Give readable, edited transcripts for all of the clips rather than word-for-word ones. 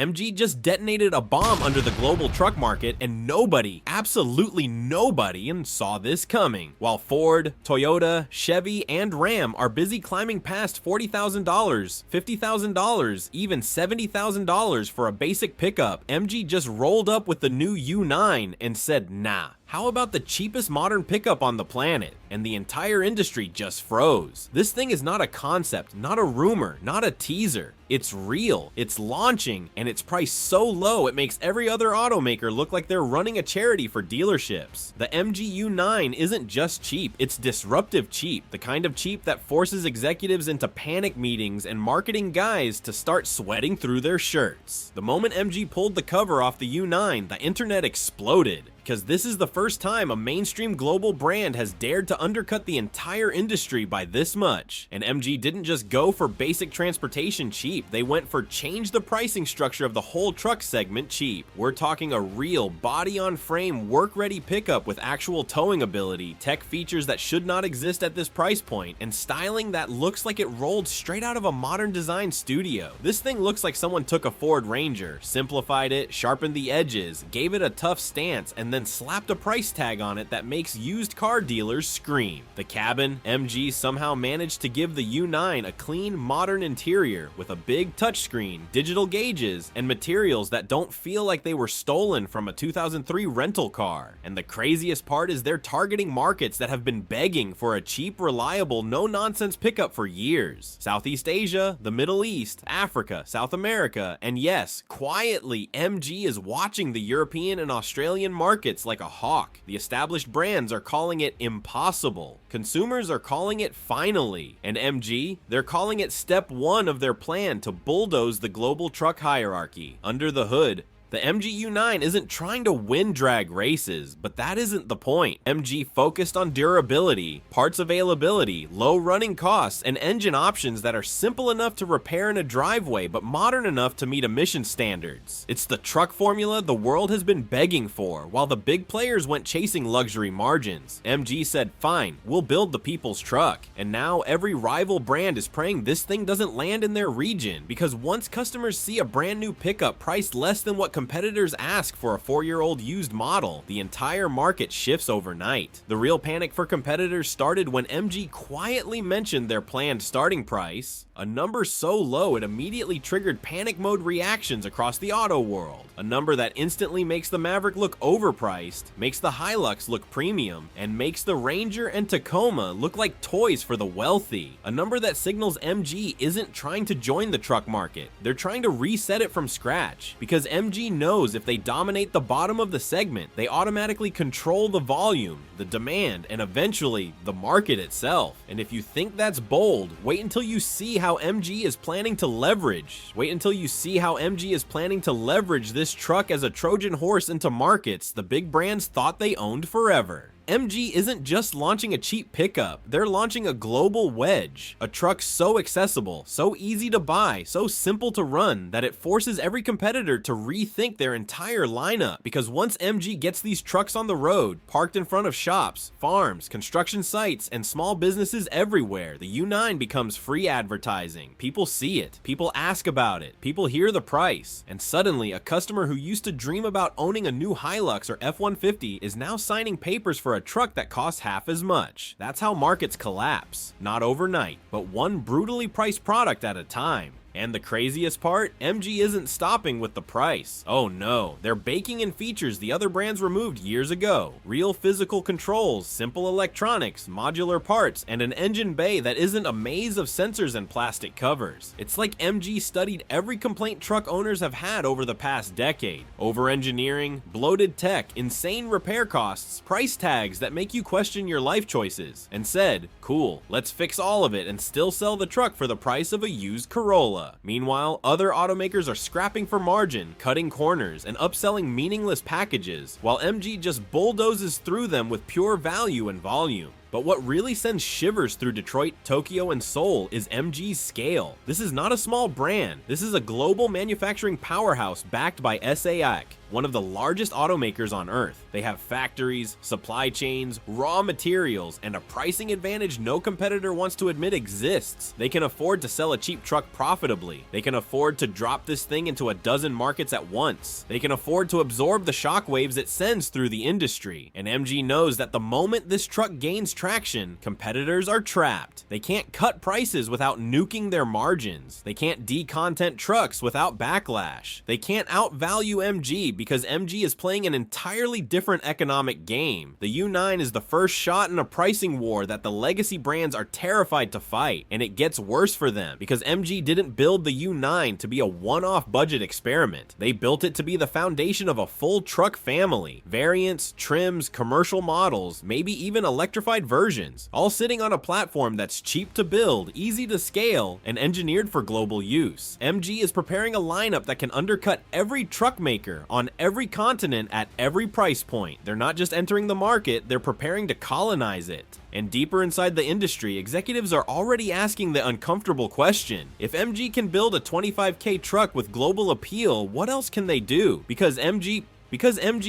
MG just detonated a bomb under the global truck market, and nobody, absolutely nobody, saw this coming. While Ford, Toyota, Chevy, and Ram are busy climbing past $40,000, $50,000, even $70,000 for a basic pickup, MG just rolled up with the new U9 and said, nah. How about the cheapest modern pickup on the planet? And the entire industry just froze. This thing is not a concept, not a rumor, not a teaser. It's real, it's launching, and it's priced so low it makes every other automaker look like they're running a charity for dealerships. The MG U9 isn't just cheap, it's disruptive cheap, the kind of cheap that forces executives into panic meetings and marketing guys to start sweating through their shirts. The moment MG pulled the cover off the U9, the internet exploded. Because this is the first time a mainstream global brand has dared to undercut the entire industry by this much. And MG didn't just go for basic transportation cheap, they went for change the pricing structure of the whole truck segment cheap. We're talking a real body-on-frame, work-ready pickup with actual towing ability, tech features that should not exist at this price point, and styling that looks like it rolled straight out of a modern design studio. This thing looks like someone took a Ford Ranger, simplified it, sharpened the edges, gave it a tough stance, and then slapped a price tag on it that makes used car dealers scream. The cabin, MG somehow managed to give the U9 a clean, modern interior with a big touchscreen, digital gauges, and materials that don't feel like they were stolen from a 2003 rental car. And the craziest part is they're targeting markets that have been begging for a cheap, reliable, no-nonsense pickup for years. Southeast Asia, the Middle East, Africa, South America, and yes, quietly, MG is watching the European and Australian markets like a hawk. The established brands are calling it impossible. Consumers are calling it finally. And MG, they're calling it step one of their plan to bulldoze the global truck hierarchy. Under the hood, the MG U9 isn't trying to win drag races, but that isn't the point. MG focused on durability, parts availability, low running costs, and engine options that are simple enough to repair in a driveway but modern enough to meet emission standards. It's the truck formula the world has been begging for, while the big players went chasing luxury margins. MG said, fine, we'll build the people's truck. And now every rival brand is praying this thing doesn't land in their region, because once customers see a brand new pickup priced less than what competitors ask for a 4-year-old used model, the entire market shifts overnight. The real panic for competitors started when MG quietly mentioned their planned starting price, a number so low it immediately triggered panic mode reactions across the auto world, a number that instantly makes the Maverick look overpriced, makes the Hilux look premium, and makes the Ranger and Tacoma look like toys for the wealthy, a number that signals MG isn't trying to join the truck market, they're trying to reset it from scratch, because MG knows if they dominate the bottom of the segment, they automatically control the volume, the demand, and eventually the market itself. And if you think that's bold, wait until you see how MG is planning to leverage. Wait until you see how MG is planning to leverage this truck as a Trojan horse into markets the big brands thought they owned forever. MG isn't just launching a cheap pickup, they're launching a global wedge. A truck so accessible, so easy to buy, so simple to run, that it forces every competitor to rethink their entire lineup. Because once MG gets these trucks on the road, parked in front of shops, farms, construction sites, and small businesses everywhere, the U9 becomes free advertising. People see it, people ask about it, people hear the price, and suddenly a customer who used to dream about owning a new Hilux or F-150 is now signing papers for a truck that costs half as much. That's how markets collapse. Not overnight, but one brutally priced product at a time. And the craziest part, MG isn't stopping with the price. Oh no, they're baking in features the other brands removed years ago. Real physical controls, simple electronics, modular parts, and an engine bay that isn't a maze of sensors and plastic covers. It's like MG studied every complaint truck owners have had over the past decade. Over-engineering, bloated tech, insane repair costs, price tags that make you question your life choices, and said, cool, let's fix all of it and still sell the truck for the price of a used Corolla. Meanwhile, other automakers are scrapping for margin, cutting corners, and upselling meaningless packages, while MG just bulldozes through them with pure value and volume. But what really sends shivers through Detroit, Tokyo, and Seoul is MG's scale. This is not a small brand. This is a global manufacturing powerhouse backed by SAIC, one of the largest automakers on earth. They have factories, supply chains, raw materials, and a pricing advantage no competitor wants to admit exists. They can afford to sell a cheap truck profitably. They can afford to drop this thing into a dozen markets at once. They can afford to absorb the shockwaves it sends through the industry. And MG knows that the moment this truck gains traction, competitors are trapped. They can't cut prices without nuking their margins. They can't decontent trucks without backlash. They can't outvalue MG because MG is playing an entirely different economic game. The U9 is the first shot in a pricing war that the legacy brands are terrified to fight, and it gets worse for them because MG didn't build the U9 to be a one-off budget experiment. They built it to be the foundation of a full truck family. Variants, trims, commercial models, maybe even electrified versions, all sitting on a platform that's cheap to build, easy to scale, and engineered for global use. MG is preparing a lineup that can undercut every truck maker on every continent at every price point. They're not just entering the market, they're preparing to colonize it. And deeper inside the industry, executives are already asking the uncomfortable question. If MG can build a 25K truck with global appeal, what else can they do? Because MG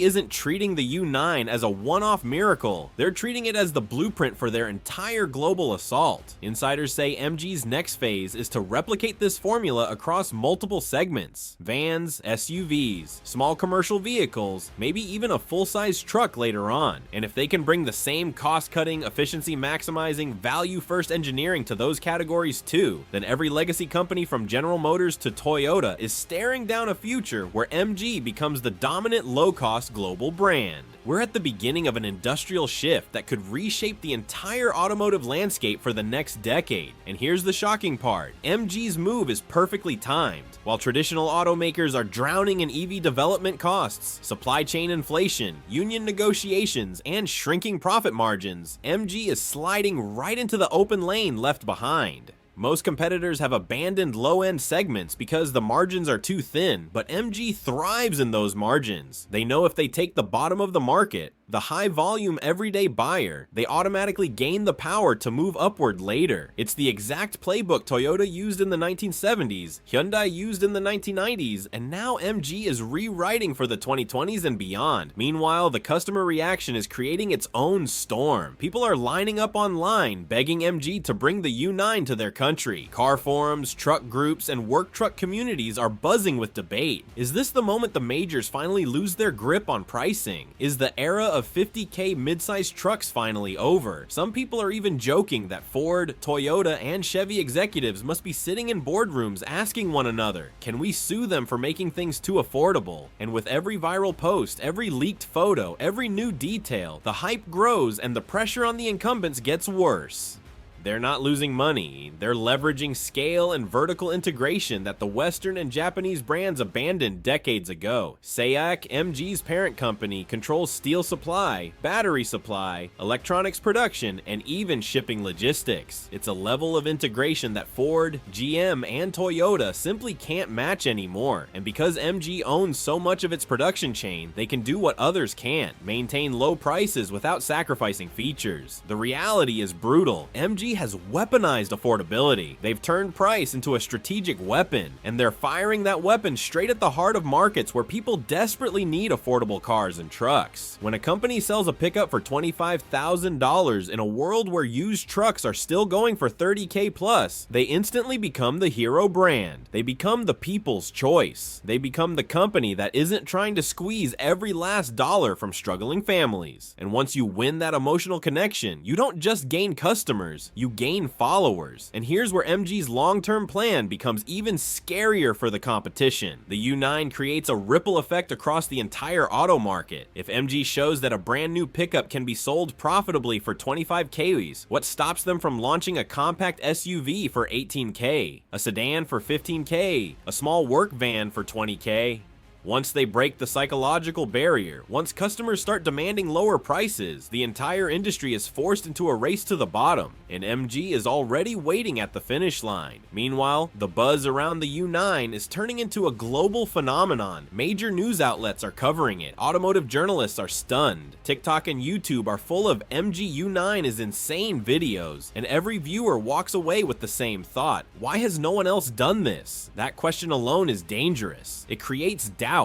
isn't treating the U9 as a one-off miracle, they're treating it as the blueprint for their entire global assault. Insiders say MG's next phase is to replicate this formula across multiple segments: vans, SUVs, small commercial vehicles, maybe even a full-size truck later on. And if they can bring the same cost-cutting, efficiency-maximizing, value-first engineering to those categories too, then every legacy company from General Motors to Toyota is staring down a future where MG becomes the dominant low-cost global brand. We're at the beginning of an industrial shift that could reshape the entire automotive landscape for the next decade. And here's the shocking part: MG's move is perfectly timed. While traditional automakers are drowning in EV development costs, supply chain inflation, union negotiations, and shrinking profit margins, MG is sliding right into the open lane left behind. Most competitors have abandoned low-end segments because the margins are too thin, but MG thrives in those margins. They know if they take the bottom of the market, the high-volume everyday buyer, they automatically gain the power to move upward later. It's the exact playbook Toyota used in the 1970s, Hyundai used in the 1990s, and now MG is rewriting for the 2020s and beyond. Meanwhile, the customer reaction is creating its own storm. People are lining up online, begging MG to bring the U9 to their country. Car forums, truck groups, and work truck communities are buzzing with debate. Is this the moment the majors finally lose their grip on pricing? Is the era of 50K mid-sized trucks finally over? Some people are even joking that Ford, Toyota, and Chevy executives must be sitting in boardrooms asking one another, can we sue them for making things too affordable? And with every viral post, every leaked photo, every new detail, the hype grows and the pressure on the incumbents gets worse. They're not losing money, they're leveraging scale and vertical integration that the Western and Japanese brands abandoned decades ago. SAIC, MG's parent company, controls steel supply, battery supply, electronics production, and even shipping logistics. It's a level of integration that Ford, GM, and Toyota simply can't match anymore. And because MG owns so much of its production chain, they can do what others can't: maintain low prices without sacrificing features. The reality is brutal. MG has weaponized affordability. They've turned price into a strategic weapon, and they're firing that weapon straight at the heart of markets where people desperately need affordable cars and trucks. When a company sells a pickup for $25,000 in a world where used trucks are still going for $30K plus, they instantly become the hero brand. They become the people's choice. They become the company that isn't trying to squeeze every last dollar from struggling families. And once you win that emotional connection, you don't just gain customers, you gain followers. And here's where MG's long-term plan becomes even scarier for the competition. The U9 creates a ripple effect across the entire auto market. If MG shows that a brand new pickup can be sold profitably for 25Ks, what stops them from launching a compact SUV for 18K, a sedan for 15K, a small work van for 20K? Once they break the psychological barrier, once customers start demanding lower prices, the entire industry is forced into a race to the bottom, and MG is already waiting at the finish line. Meanwhile, the buzz around the U9 is turning into a global phenomenon. Major news outlets are covering it. Automotive journalists are stunned. TikTok and YouTube are full of MG U9 is insane videos, and every viewer walks away with the same thought. Why has no one else done this? That question alone is dangerous. It creates doubt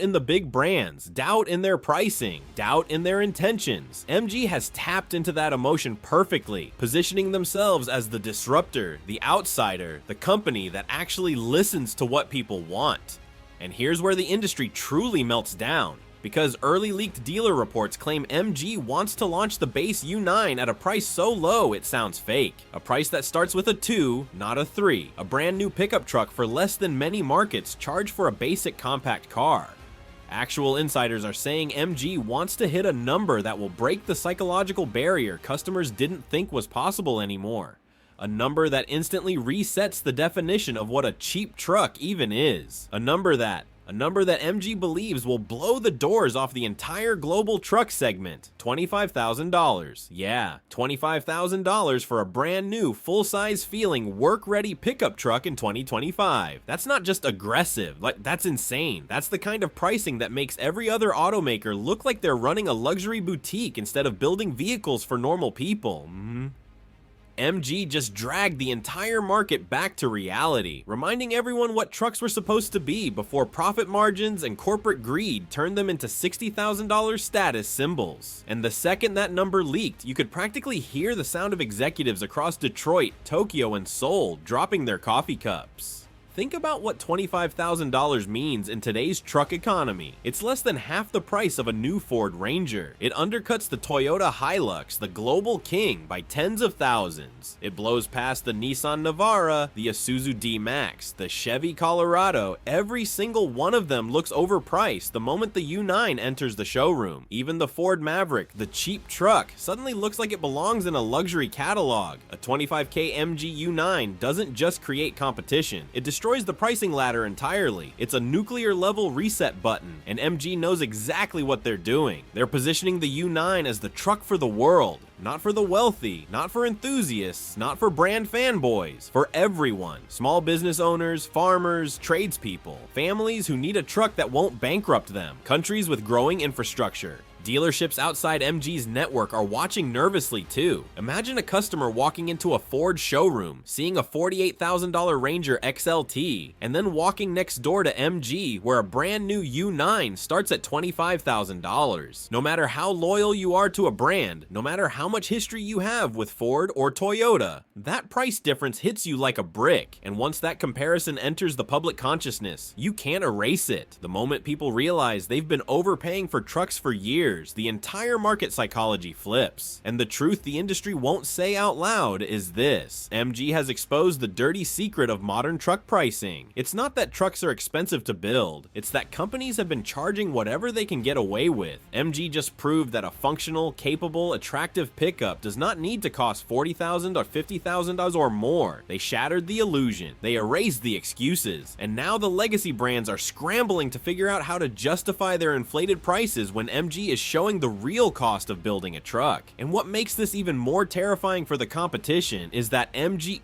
in the big brands, doubt in their pricing, doubt in their intentions. MG has tapped into that emotion perfectly, positioning themselves as the disruptor, the outsider, the company that actually listens to what people want. And here's where the industry truly melts down, because early leaked dealer reports claim MG wants to launch the base U9 at a price so low it sounds fake. A price that starts with a 2, not a 3. A brand new pickup truck for less than many markets charge for a basic compact car. Actual insiders are saying MG wants to hit a number that will break the psychological barrier customers didn't think was possible anymore. A number that instantly resets the definition of what a cheap truck even is. A number that MG believes will blow the doors off the entire global truck segment. $25,000. Yeah, $25,000 for a brand new, full-size feeling, work-ready pickup truck in 2025. That's not just aggressive, that's insane. That's the kind of pricing that makes every other automaker look like they're running a luxury boutique instead of building vehicles for normal people. MG just dragged the entire market back to reality, reminding everyone what trucks were supposed to be before profit margins and corporate greed turned them into $60,000 status symbols. And the second that number leaked, you could practically hear the sound of executives across Detroit, Tokyo, and Seoul dropping their coffee cups. Think about what $25,000 means in today's truck economy. It's less than half the price of a new Ford Ranger. It undercuts the Toyota Hilux, the global king, by tens of thousands. It blows past the Nissan Navara, the Isuzu D-Max, the Chevy Colorado. Every single one of them looks overpriced the moment the U9 enters the showroom. Even the Ford Maverick, the cheap truck, suddenly looks like it belongs in a luxury catalog. A $25K MG U9 doesn't just create competition, it destroys the pricing ladder entirely. It's a nuclear level reset button, and MG knows exactly what they're doing. They're positioning the U9 as the truck for the world. Not for the wealthy, not for enthusiasts, not for brand fanboys, for everyone. Small business owners, farmers, tradespeople, families who need a truck that won't bankrupt them, countries with growing infrastructure. Dealerships outside MG's network are watching nervously too. Imagine a customer walking into a Ford showroom, seeing a $48,000 Ranger XLT, and then walking next door to MG where a brand new U9 starts at $25,000. No matter how loyal you are to a brand, no matter how much history you have with Ford or Toyota, that price difference hits you like a brick, and once that comparison enters the public consciousness, you can't erase it. The moment people realize they've been overpaying for trucks for years, the entire market psychology flips. And the truth the industry won't say out loud is this: MG has exposed the dirty secret of modern truck pricing. It's not that trucks are expensive to build, it's that companies have been charging whatever they can get away with. MG just proved that a functional, capable, attractive pickup does not need to cost $40,000 or $50,000 or more. They shattered the illusion, they erased the excuses, and now the legacy brands are scrambling to figure out how to justify their inflated prices when MG is showing the real cost of building a truck. And what makes this even more terrifying for the competition is that MG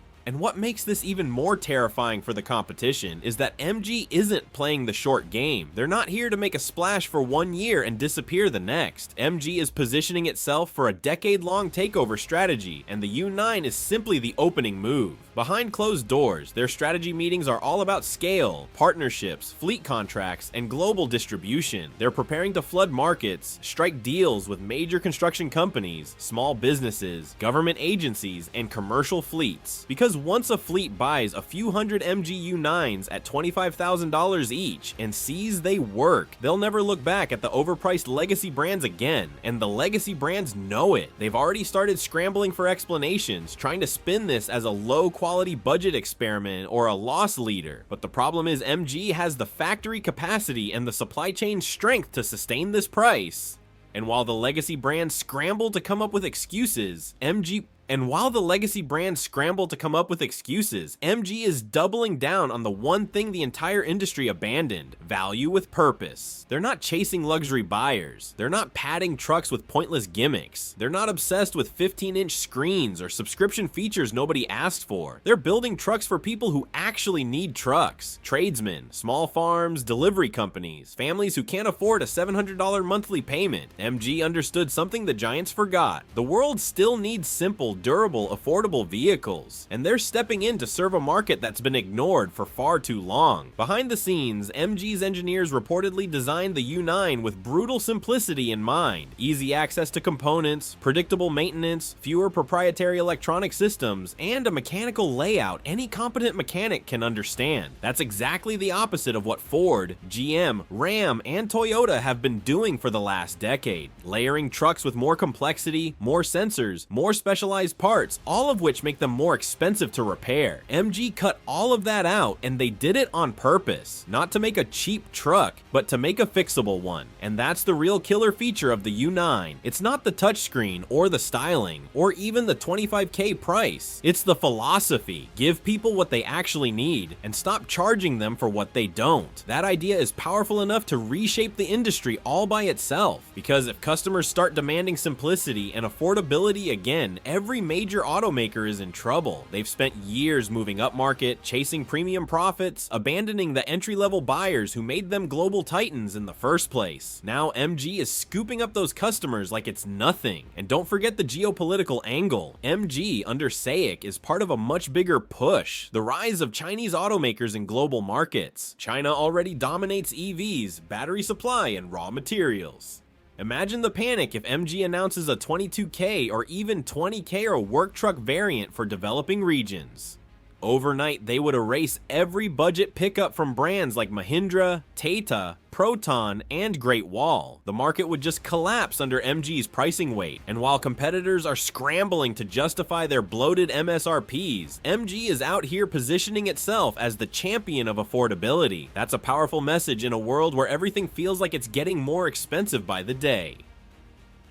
isn't playing the short game. They're not here to make a splash for 1 year and disappear the next. MG is positioning itself for a decade-long takeover strategy, and the U9 is simply the opening move. Behind closed doors, their strategy meetings are all about scale, partnerships, fleet contracts, and global distribution. They're preparing to flood markets, strike deals with major construction companies, small businesses, government agencies, and commercial fleets. Because once a fleet buys a few hundred MG U9s at $25,000 each and sees they work, they'll never look back at the overpriced legacy brands again. And the legacy brands know it. They've already started scrambling for explanations, trying to spin this as a low-quality budget experiment or a loss leader. But the problem is MG has the factory capacity and the supply chain strength to sustain this price. And while the legacy brands scramble to come up with excuses, MG And while the legacy brands scramble to come up with excuses, MG is doubling down on the one thing the entire industry abandoned: value with purpose. They're not chasing luxury buyers. They're not padding trucks with pointless gimmicks. They're not obsessed with 15-inch screens or subscription features nobody asked for. They're building trucks for people who actually need trucks: tradesmen, small farms, delivery companies, families who can't afford a $700 monthly payment. MG understood something the giants forgot: the world still needs simple, durable, affordable vehicles, and they're stepping in to serve a market that's been ignored for far too long. Behind the scenes, MG's engineers reportedly designed the U9 with brutal simplicity in mind: easy access to components, predictable maintenance, fewer proprietary electronic systems, and a mechanical layout any competent mechanic can understand. That's exactly the opposite of what Ford, GM, Ram, and Toyota have been doing for the last decade, layering trucks with more complexity, more sensors, more specialized parts, all of which make them more expensive to repair. MG cut all of that out, and they did it on purpose, not to make a cheap truck, but to make a fixable one. And that's the real killer feature of the U9. It's not the touchscreen or the styling, or even the $25K price. It's the philosophy: give people what they actually need, and stop charging them for what they don't. That idea is powerful enough to reshape the industry all by itself, because if customers start demanding simplicity and affordability again, every major automaker is in trouble. They've spent years moving upmarket, chasing premium profits, abandoning the entry-level buyers who made them global titans in the first place. Now MG is scooping up those customers like it's nothing. And don't forget the geopolitical angle. MG, under SAIC, is part of a much bigger push: the rise of Chinese automakers in global markets. China already dominates EVs, battery supply, and raw materials. Imagine the panic if MG announces a 22K or even 20K or work truck variant for developing regions. Overnight, they would erase every budget pickup from brands like Mahindra, Tata, Proton, and Great Wall. The market would just collapse under MG's pricing weight, and while competitors are scrambling to justify their bloated MSRPs, MG is out here positioning itself as the champion of affordability. That's a powerful message in a world where everything feels like it's getting more expensive by the day.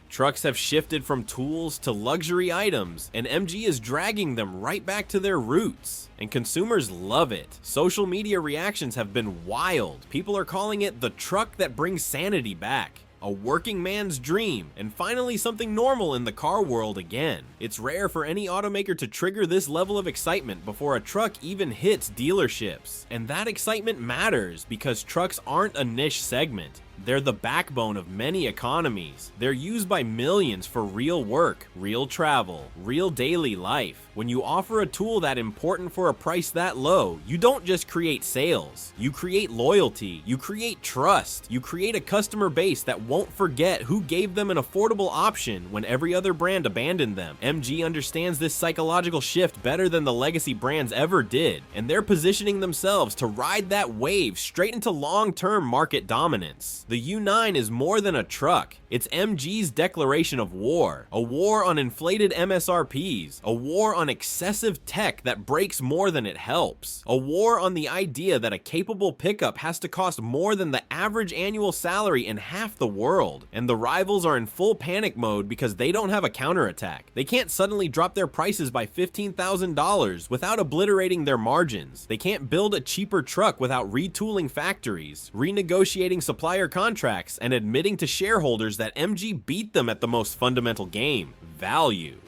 Trucks have shifted from tools to luxury items, and MG is dragging them right back to their roots. And consumers love it. Social media reactions have been wild. People are calling it the truck that brings sanity back, a working man's dream, and finally something normal in the car world again. It's rare for any automaker to trigger this level of excitement before a truck even hits dealerships. And that excitement matters because trucks aren't a niche segment. They're the backbone of many economies. They're used by millions for real work, real travel, real daily life. When you offer a tool that important for a price that low, you don't just create sales. You create loyalty, you create trust, you create a customer base that won't forget who gave them an affordable option when every other brand abandoned them. MG understands this psychological shift better than the legacy brands ever did, and they're positioning themselves to ride that wave straight into long-term market dominance. The U9 is more than a truck. It's MG's declaration of war. A war on inflated MSRPs. A war on excessive tech that breaks more than it helps. A war on the idea that a capable pickup has to cost more than the average annual salary in half the world. And the rivals are in full panic mode because they don't have a counterattack. They can't suddenly drop their prices by $15,000 without obliterating their margins. They can't build a cheaper truck without retooling factories, renegotiating supplier contracts, and admitting to shareholders that MG beat them at the most fundamental game: value.